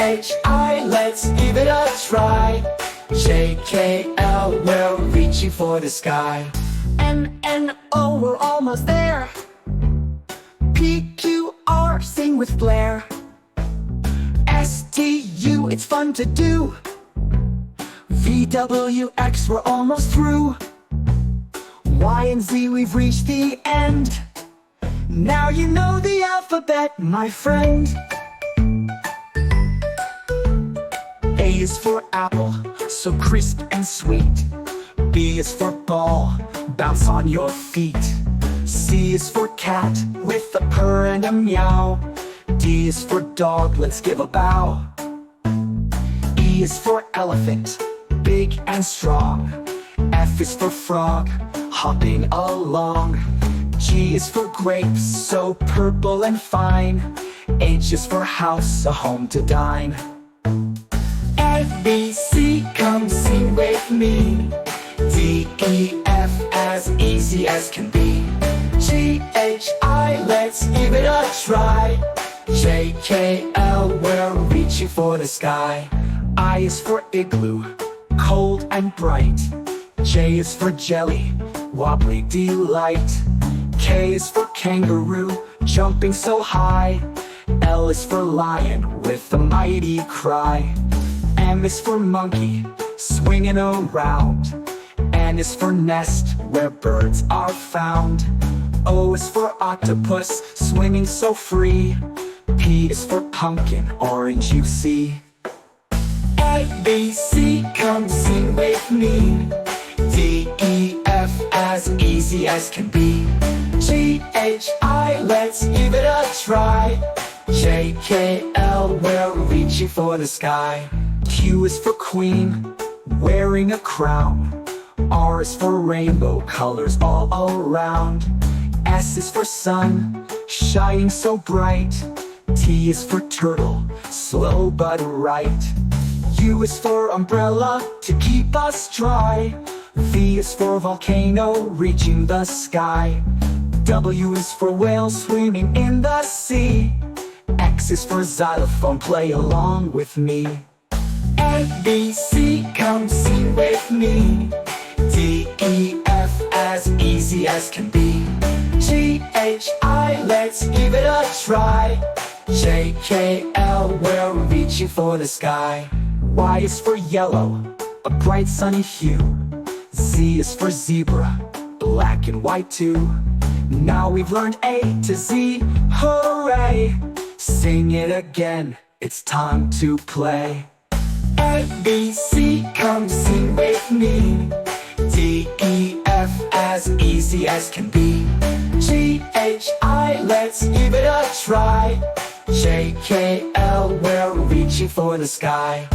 G-H-I, let's give it a try. J-K-L, we're reaching for the sky. N-N-O, we're almost there. P-Q-R, sing with flair. S-T-U, it's fun to do. V-W-X, we're almost through. Y and Z, we've reached the end. Now you know the alphabet, my friend. A is for apple, so crisp and sweet. B is for ball, bounce on your feet. C is for cat, with a purr and a meow. D is for dog, let's give a bow. E is for elephant, big and strong. F is for frog, hopping along. G is for grapes, so purple and fine. H is for house, a home to dine. A, B, C, come sing with me. D, E, F, as easy as can be. G, H, I, let's give it a try. J, K, L, we're reaching for the sky. I is for igloo, cold and bright. J is for jelly, wobbly delight. K is for kangaroo, jumping so high. L is for lion, with a mighty cry. M is for monkey, swinging around. N is for nest, where birds are found. O is for octopus, swimming so free. P is for pumpkin, orange you see. A, B, C, come sing with me. D, E, F, as easy as can be. G, H, I, let's give it a try. J, K, L, we're reaching for the sky. Q is for queen, wearing a crown. R is for rainbow, colors all around. S is for sun, shining so bright. T is for turtle, slow but right. U is for umbrella, to keep us dry. V is for volcano, reaching the sky. W is for whale, swimming in the sea. X is for xylophone, play along with me. A, B, C, come sing with me. D, E, F, as easy as can be. G, H, I, let's give it a try. J, K, L, we're reaching for the sky. Y is for yellow, a bright sunny hue. Z is for zebra, black and white too. Now we've learned A to Z, hooray! Sing it again, it's time to play. A, B, C, come sing with me. D, E, F, as easy as can be. G, H, I, let's give it a try. J, K, L, we're reaching for the sky.